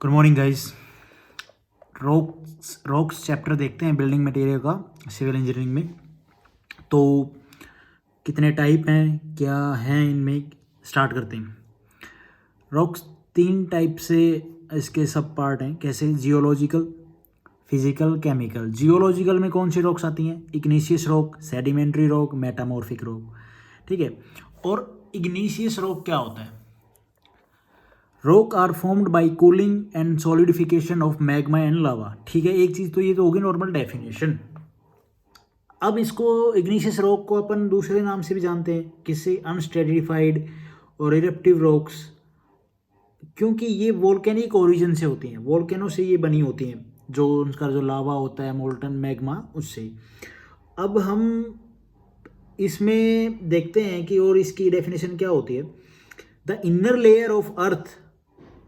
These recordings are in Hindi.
Good morning guys. Rocks chapter देखते हैं बिल्डिंग मटेरियल का सिविल इंजीनियरिंग में। तो कितने टाइप हैं, क्या हैं इनमें, स्टार्ट करते हैं। रॉक्स 3 टाइप से इसके सब पार्ट हैं। कैसे? Geological, physical, chemical. जियोलॉजिकल में कौन सी रॉक्स आती हैं? Igneous rock, sedimentary rock, metamorphic rock. ठीक है। और इग्नीशियस रॉक क्या होता है? Rock are formed by cooling and solidification of magma and lava. ठीक है, एक चीज़ तो ये तो होगी नॉर्मल डेफिनेशन। अब इसको इग्निशियस रॉक को अपन दूसरे नाम से भी जानते हैं, किससे? अनस्ट्रेटिफाइड और इरप्टिव रॉक्स, क्योंकि ये वोल्केनिक ओरिजिन से होती हैं, वोल्केनो से ये बनी होती हैं, जो उनका जो लावा होता है, मोल्टन मैग्मा, उससे। अब हम इसमें देखते हैं कि और इसकी डेफिनेशन क्या होती है। The inner layer of earth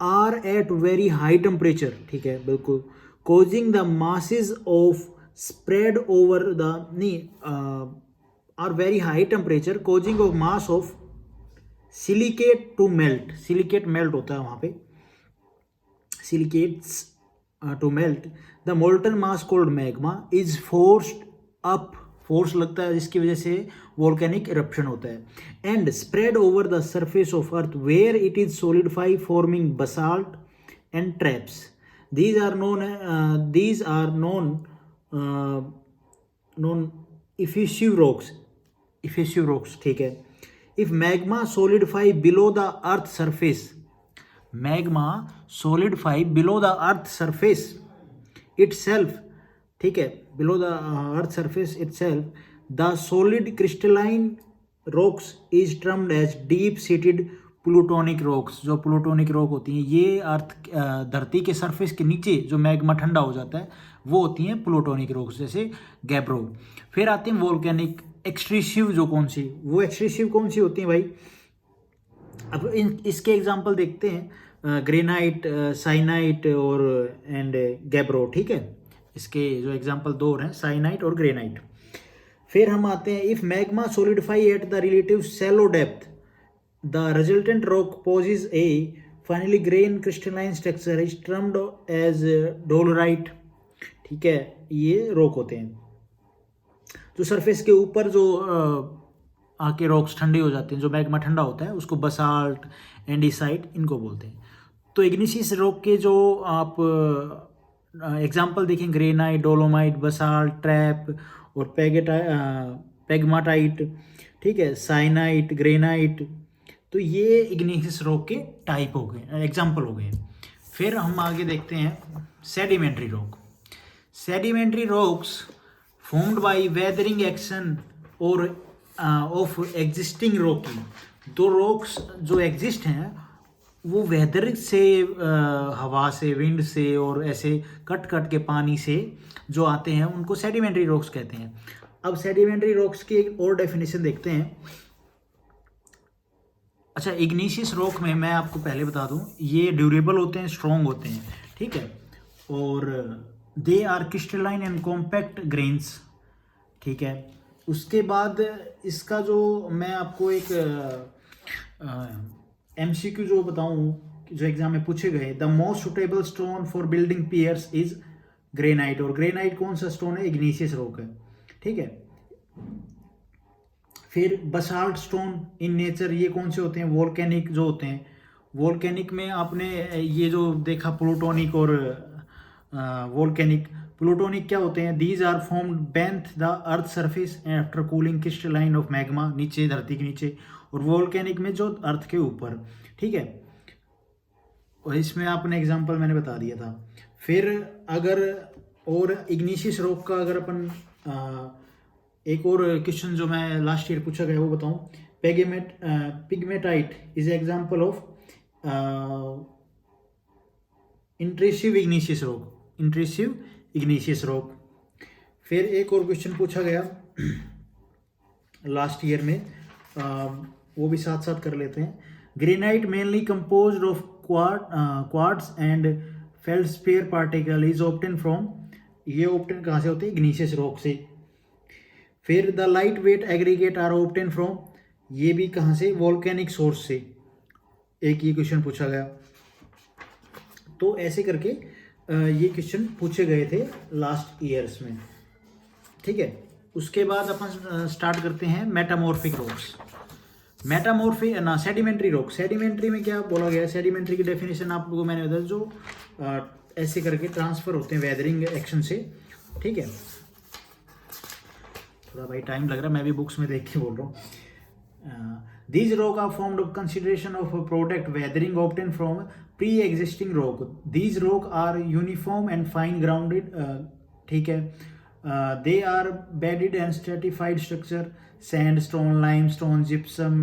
are at very high temperature, ठीक है, बिल्कुल, causing the masses of spread over the नहीं are very high temperature causing of mass of silicate to melt. Silicate melt होता है वहाँ पे, silicates to melt. The molten mass called magma is forced up, force लगता है जिसकी वजह से वोल्केनिक इरप्शन होता है, and spread over the surface of earth where it is solidify forming basalt and traps. these are known effusive rocks, ठीक है। if magma solidify below the earth surface, magma solidify below the earth surface itself, ठीक है, below the earth surface itself, the solid crystalline rocks is termed as deep seated plutonic rocks. जो प्लूटोनिक रॉक होती हैं ये धरती के सरफेस के नीचे जो मैग्मा ठंडा हो जाता है वो होती हैं प्लूटोनिक रॉक्स, जैसे गैब्रो। फिर आते हैं वोल्केनिक एक्सट्रीसिव, जो कौन सी, वो एक्सट्रीसिव कौन सी होती हैं भाई? अब इसके एग्जांपल देखते हैं, ग्रेनाइट, साइनाइट और एंड गैब्रो, ठीक है। इसके जो एग्जांपल 2 हैं, साइनाइट और ग्रेनाइट। फिर हम आते हैं, if magma solidify at the relative shallow depth, the resultant rock poses a finely grained crystalline structure is termed as dolerite, ठीक है। ये रॉक होते हैं जो सरफेस के ऊपर जो आके रॉक्स ठंडे हो जाते हैं, जो मैग्मा ठंडा होता है उसको बसाल्ट, एंडीसाइट, इनको बोलते हैं। तो इग्निशियस रॉक के जो आप एग्जाम्पल देखें, ग्रेनाइट, डोलोमाइट, बसाल्ट, ट्रैप और पेगमाटाइट, ठीक है, साइनाइट, ग्रेनाइट, तो ये इग्निशियस रॉक के टाइप हो गए, एग्जाम्पल हो गए। फिर हम आगे देखते हैं sedimentary rock. Sedimentary rocks formed by weathering action और ऑफ एग्जिस्टिंग रॉकी। दो रॉक्स जो एग्जिस्ट हैं वो वेदर से, हवा से, विंड से और ऐसे कट कट के पानी से जो आते हैं उनको सेडिमेंट्री रॉक्स कहते हैं। अब सेडिमेंट्री रॉक्स की एक और डेफिनेशन देखते हैं। अच्छा, इग्निशियस रॉक में मैं आपको पहले बता दूं, ये ड्यूरेबल होते हैं, स्ट्रॉन्ग होते हैं, ठीक है, और they are crystalline and compact grains, ठीक है। उसके बाद इसका जो मैं आपको एक MCQ जो बताऊं, जो एग्जाम में पूछे गए, the most suitable stone for building piers is granite. और ग्रेनाइट कौन सा स्टोन है? इग्निशियस रॉक है, ठीक है। फिर बसाल्ट स्टोन इन नेचर, ये कौन से होते हैं? वोल्केनिक जो होते हैं। वोल्केनिक में आपने ये जो देखा प्लूटोनिक और वोल्केनिक। प्लूटोनिक क्या होते हैं? These are formed beneath the earth surface after cooling crystalline of magma, नीचे, धरती के नीचे। और वोल्केनिक में जो अर्थ के ऊपर, ठीक है। और इसमें आपने एग्जांपल मैंने बता दिया था। फिर अगर और इग्निशियस रॉक का अगर अपन एक और क्वेश्चन जो मैं लास्ट ईयर पूछा गया वो बताऊं, pegmatite is example of intrusive igneous rock, intrusive igneous rock. फिर एक और क्वेश्चन पूछा गया लास्ट ईयर में, वो भी साथ साथ कर लेते हैं। Granite mainly composed of quartz and feldspar particle is obtain from, ये ऑब्टेन कहाँ से होते हैं? इग्निशियस रॉक से। फिर the light weight aggregate are obtain from, ये भी कहाँ से? वोल्केनिक सोर्स से। एक ये क्वेश्चन पूछा गया। तो ऐसे करके ये क्वेश्चन पूछे गए थे लास्ट ईयर्स में, ठीक है। उसके बाद अपन स्टार्ट करते हैं मेटामॉर्फिक रॉक्स। मेटामॉर्फिक ना सेडिमेंट्री रॉक। सेडिमेंट्री में क्या बोला गया है, सेडिमेंट्री की डेफिनेशन आप लोगों को मैंने बताया, जो ऐसे करके ट्रांसफर होते हैं वेदरिंग एक्शन से, ठीक है। थोड़ा भाई टाइम लग रहा है, मैं भी बुक्स में देख के बोल रहा हूँ। These rock are formed of consideration of a product weathering obtained from pre-existing rock. These rock are uniform and fine grounded, ठीक है। They are bedded and stratified structure, sandstone, limestone, gypsum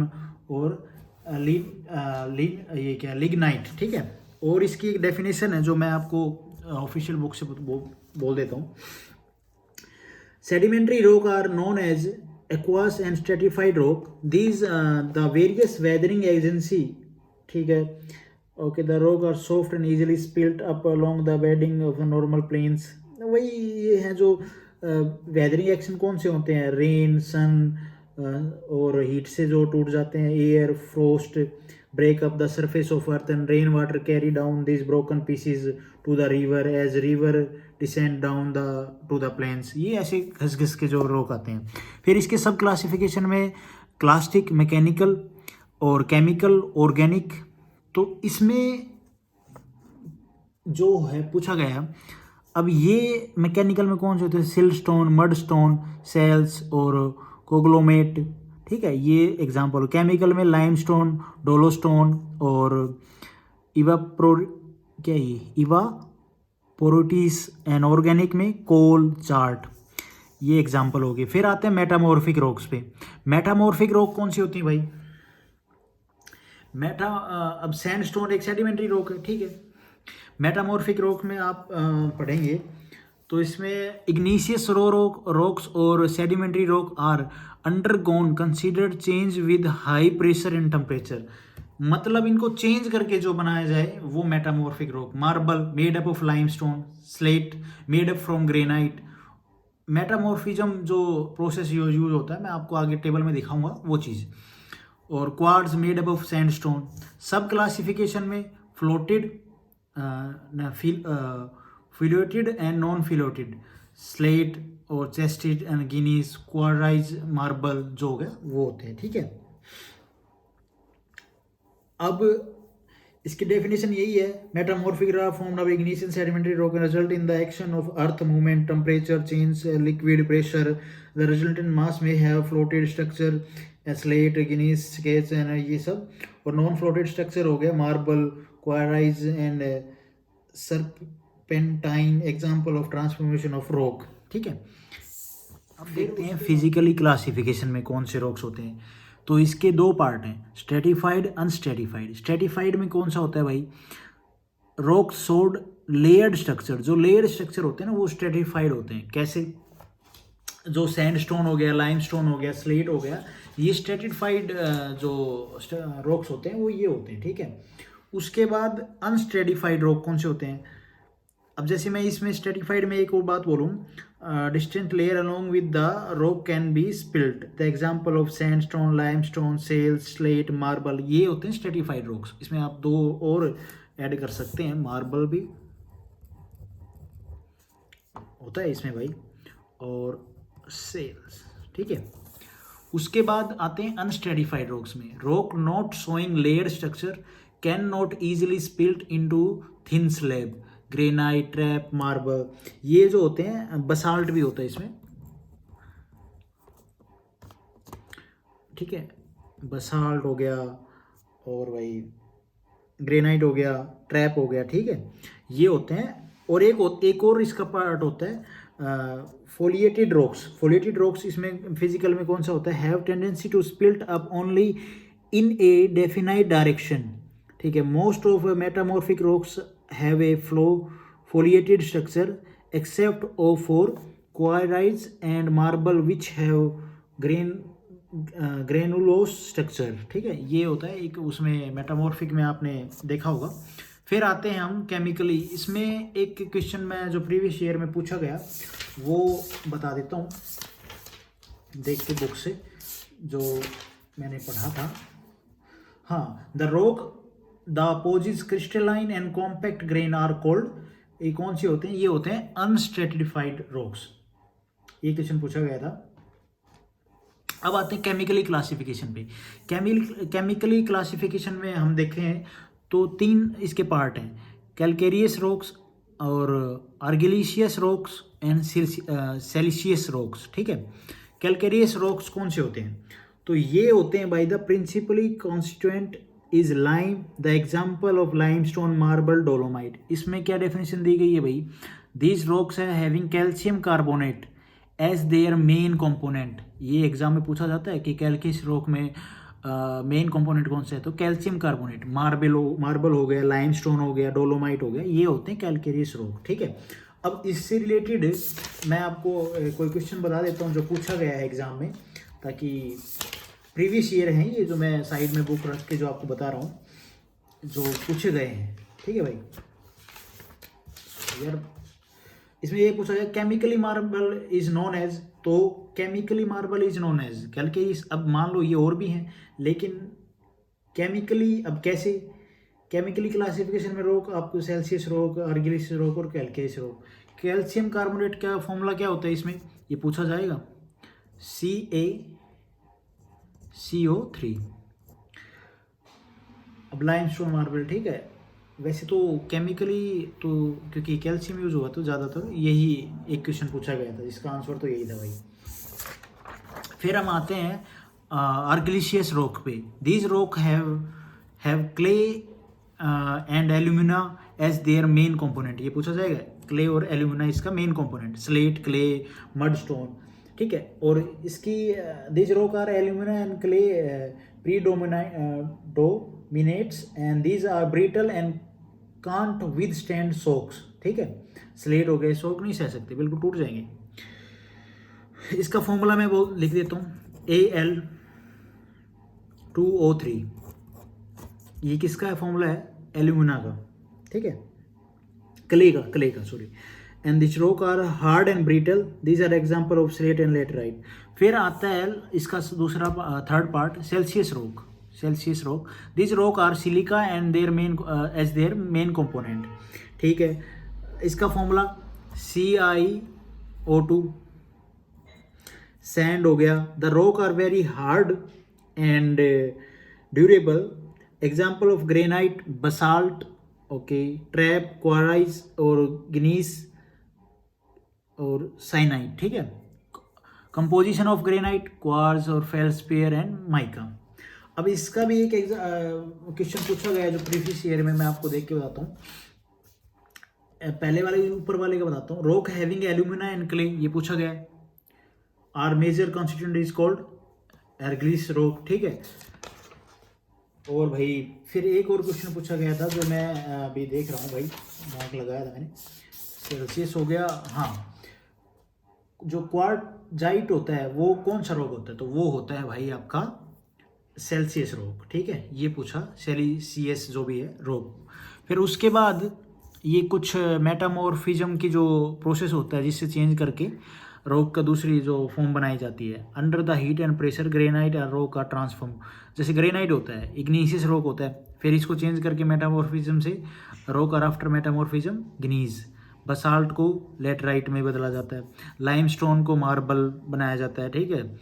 और ये क्या लिग्नाइट, ठीक है। और इसकी एक डेफिनेशन है जो मैं आपको ऑफिशियल बुक से बोल देता हूँ। Sedimentary rock are known as aqueous and stratified rock. These the various weathering agency, ठीक है। Okay, the rock are soft and easily spilt up along the bedding of the normal plains. वही ये हैं जो वेदरिंग एक्शन कौन से होते हैं, रेन, सन और हीट से जो टूट जाते हैं, air, frost break up the surface of earth and rain water carry down these broken pieces to the river as river descend down the to the plains. ये ऐसे घस घस के जो रोक आते हैं। फिर इसके सब क्लासिफिकेशन में क्लास्टिक, मैकेनिकल और केमिकल, ऑर्गेनिक। तो इसमें जो है पूछा गया, अब ये मैकेनिकल में कौन से होते हैं, सिलस्टोन, मडस्टोन, सेल्स और कोग्लोमेट, ठीक है, ये एग्जाम्पल। केमिकल में लाइमस्टोन, डोलोस्टोन और इवापोरेटिस एंड ऑर्गेनिक में कोल, चार्ट, ये एग्जाम्पल हो गए। फिर आते हैं मेटामॉर्फिक रॉक्स पे। मेटामॉर्फिक रॉक कौन सी होती है भाई, अब सैंडस्टोन एक सेडिमेंट्री रॉक है, ठीक है। मेटामॉर्फिक रॉक में आप पढ़ेंगे तो इसमें इग्नीशियस रॉक्स और sedimentary rock are undergone considered change with high pressure and temperature. मतलब इनको चेंज करके जो बनाया जाए वो metamorphic rock. Marble made up of limestone, slate made up from granite. Metamorphism जो प्रोसेस यूज होता है, मैं आपको आगे टेबल में दिखाऊंगा वो चीज़। और quartz made up of sandstone. सब क्लासिफिकेशन में फ्लोटेड, फिलोटेड एंड नॉन फिलोटेड, स्लेट और chested and Guinness, quartz, marble जो हो गया वो होते हैं, ठीक है। अब इसकी डेफिनेशन यही है, metamorphic rock formed of igneous sedimentary rock result in the action of earth movement, temperature change, liquid pressure, the resultant mass may have foliated structure, slate, gneiss, schist and ये सब। और नॉन फ्लोटेड स्ट्रक्चर हो गया marble, quartz and serpentine, example of transformation of rock, ठीक है। अब देखते हैं फिजिकली क्लासिफिकेशन में कौन से रॉक्स होते हैं। तो इसके दो पार्ट हैं, स्ट्रेटिफाइड, अनस्ट्रेटिफाइड। स्ट्रेटिफाइड में कौन सा होता है भाई, रॉक सोड लेयर्ड स्ट्रक्चर। जो लेयर्ड स्ट्रक्चर होते हैं ना वो स्ट्रेटिफाइड होते हैं। कैसे, जो सैंडस्टोन हो गया, लाइमस्टोन हो गया, स्लेट हो गया, ये स्ट्रेटिफाइड जो रॉक्स होते हैं वो ये होते हैं, ठीक है। उसके बाद अनस्ट्रेटिफाइड रॉक कौन से होते हैं। अब जैसे मैं इसमें स्ट्रेटिफाइड में एक और बात बोलूँ, distant layer along with the rock can be split, the example of sandstone, limestone, shales, slate, marble, ये होते हैं स्ट्रेटिफाइड रॉक्स। इसमें आप दो और ऐड कर सकते हैं, मार्बल भी होता है इसमें भाई, और सेल्स, ठीक है। उसके बाद आते हैं अनस्ट्रेटिफाइड रॉक्स में, rock not showing layer structure, can not easily spilt into thin slab, granite, trap, marble, ये जो होते हैं। बसाल्ट भी होता है इसमें, ठीक है। बसाल्ट हो गया और भाई ग्रेनाइट हो गया, ट्रैप हो गया, ठीक है, ये होते हैं। और एक और इसका पार्ट होता है फोलिएटेड रॉक्स। फोलिएटेड रॉक्स इसमें फिजिकल में कौन सा होता है, have tendency to split up only in a definite direction, ठीक है। Most of metamorphic rocks have a foliated structure except for quartz and marble which have granulose structure, ठीक है। ये होता है एक उसमें मेटामॉर्फिक में आपने देखा होगा। फिर आते हैं हम केमिकली। इसमें एक क्वेश्चन में जो प्रीवियस ईयर में पूछा गया वो बता देता हूँ, देख के बुक से जो मैंने पढ़ा था। हाँ, the rock the possess crystalline and compact grain are called, ये कौन से होते हैं? ये होते हैं अनस्ट्रेटिफाइड रॉक्स। ये क्वेश्चन पूछा गया था। अब आते हैं केमिकली क्लासिफिकेशन पे। केमिकली क्लासिफिकेशन में हम देखें तो 3 इसके पार्ट हैं, कैलकेरियस रॉक्स और आर्गिलिशियस रॉक्स एंड सिलिशियस रॉक्स। ठीक है, कैलकेरियस रॉक्स कौन से होते हैं? तो ये होते हैं by the principally constituent is lime, the example of limestone, marble, dolomite. इसमें क्या डेफिनेशन दी गई है भाई? दीज रॉक्स है having calcium carbonate as their main component. ये एग्जाम में पूछा जाता है कि कैल्शियस रॉक में मेन कंपोनेंट कौन सा है, तो कैल्शियम कार्बोनेट। मार्बल हो गया, लाइमस्टोन हो गया, डोलोमाइट हो गया, ये होते हैं कैलकेरियस रॉक। ठीक है, अब इससे रिलेटेड मैं आपको कोई क्वेश्चन बता देता हूँ जो पूछा गया है एग्जाम में, ताकि प्रीवियस ईयर हैं ये जो मैं साइड में बुक रख के जो आपको बता रहा हूँ, जो पूछे गए हैं। ठीक है भाई, यार इसमें ये पूछा गया chemically marble is known as, तो chemically marble is known as calcareous. अब मान लो ये और भी हैं, लेकिन केमिकली अब कैसे? केमिकली क्लासिफिकेशन में रॉक आपको सेल्सियस रॉक, आर्गिलिशियस रॉक और कैलकेरियस रॉक। कैल्शियम कार्बोनेट का फॉर्मूला क्या होता है इसमें, ये पूछा जाएगा, CaCO3। अब लाइमस्टोन मार्बल, ठीक है, वैसे तो केमिकली तो क्योंकि कैल्शियम यूज हुआ तो ज़्यादातर यही एक क्वेश्चन पूछा गया था, जिसका आंसर तो यही था भाई। फिर हम आते हैं आर्गिलिशियस रॉक पे। These rock have clay and alumina as their main component. ये पूछा जाएगा, क्ले और एल्यूमिना इसका main component, slate, clay, mud stone. ठीक है, और इसकी these rock are alumina and clay predominates and these are brittle and can't withstand shocks। ठीक है, स्लेट हो गए, शॉक नहीं सह सकते, बिल्कुल टूट जाएंगे। इसका फॉर्मूला मैं वो लिख देता हूँ, Al2O3। ये किसका है फॉर्मूला है? एल्यूमिना का। ठीक है, क्ले का sorry. And this rock are hard and brittle, these are example of slate and laterite. फिर आता है इसका दूसरा third part, siliceous rock. This rock are silica and their main as their main component. ठीक है, इसका फॉर्मूला CiO2। सैंड हो गया, the rock are very hard and durable, example of granite, basalt, okay, trap, quartzite और ग्नीस और साइनाइट। ठीक है, कंपोजिशन ऑफ ग्रेनाइट, क्वार्ट्ज और फेल्सपेयर एंड माइका। अब इसका भी एक क्वेश्चन पूछा गया है जो प्रीवियस ईयर में, मैं आपको देख के बताता हूँ। पहले वाले ऊपर वाले का बताता हूँ, rock having alumina and clay, ये पूछा गया है। Are major constituent is called argillaceous rock. ठीक है, और भाई फिर एक और क्वेश्चन पूछा गया था जो मैं अभी देख रहा हूँ भाई, मार्क लगाया था मैंने, सेल्सियस हो गया। हाँ, जो क्वार्टजाइट होता है वो कौन सा रॉक होता है? तो वो होता है भाई आपका सेल्सियस रॉक। ठीक है, ये पूछा, सेल्सियस जो भी है रॉक। फिर उसके बाद ये कुछ मेटामॉर्फिज्म की जो प्रोसेस होता है, जिससे चेंज करके रॉक का दूसरी जो फॉर्म बनाई जाती है। Under the heat and pressure granite और रॉक का ट्रांसफॉर्म, जैसे ग्रेनाइट होता है, इग्नीशियस रॉक होता है, फिर इसको चेंज करके मेटामॉर्फिज्म से रॉक और आफ्टर मेटामॉर्फिज्म ग्नीज। बसाल्ट को लेटराइट में बदला जाता है, लाइमस्टोन को मार्बल बनाया जाता है। ठीक है,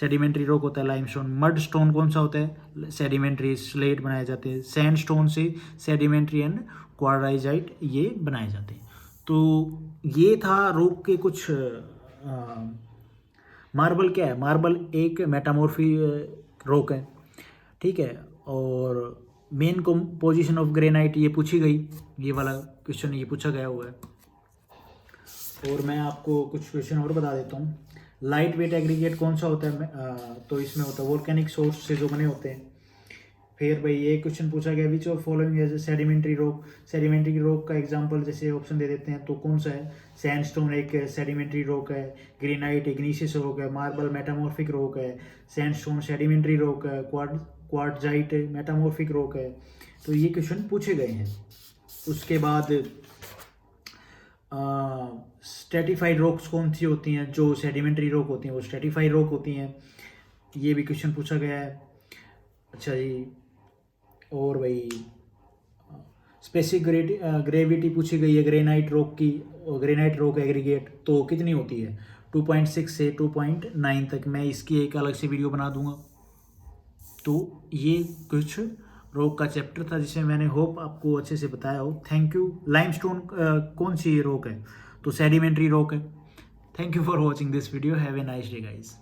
सेडिमेंट्री रॉक होता है लाइमस्टोन। मड स्टोन कौन सा होता है? सेडिमेंट्री, स्लेट बनाए जाते हैं। सैंड स्टोन से सेडिमेंट्री एंड क्वार्टजाइट ये बनाए जाते हैं। तो ये था रॉक के कुछ। मार्बल क्या है? मार्बल एक मेटामॉर्फी रॉक है। ठीक है, और मेन कंपोजिशन ऑफ ग्रेनाइट ये पूछी गई, ये वाला क्वेश्चन ये पूछा गया हुआ है। और मैं आपको कुछ क्वेश्चन और बता देता हूँ। लाइट वेट एग्रीगेट कौन सा होता है? तो इसमें होता है वोल्केनिक सोर्स से जो बने होते हैं। फिर भाई ये क्वेश्चन पूछा गया, which of following as sedimentary rock. Sedimentary rock का एग्जांपल जैसे ऑप्शन दे देते हैं तो कौन सा है? सैंडस्टोन एक सेडिमेंट्री रॉक है, ग्रेनाइट इग्नीशियस रॉक है, मार्बल मेटामॉर्फिक रॉक है, सैंडस्टोन सेडिमेंट्री रॉक है, क्वार्टजाइट मेटामॉर्फिक रॉक है। तो ये क्वेश्चन पूछे गए हैं। उसके बाद स्ट्रेटिफाइड रॉक्स कौन सी होती हैं? जो सेडिमेंट्री रॉक होती हैं वो स्ट्रेटिफाइड रॉक होती हैं। ये भी क्वेश्चन पूछा गया है। अच्छा जी, और भाई स्पेसिफिक ग्रेविटी पूछी गई है ग्रेनाइट रॉक की, ग्रेनाइट रॉक एग्रीगेट तो कितनी होती है 2.6 से 2.9 तक। मैं इसकी एक अलग से वीडियो बना दूंगा। तो ये कुछ रॉक का चैप्टर था जिसमें मैंने होप आपको अच्छे से बताया हो। Thank you. लाइमस्टोन कौन सी रॉक है, तो सेडिमेंट्री रॉक है। Thank you for watching this video. Have a nice day guys.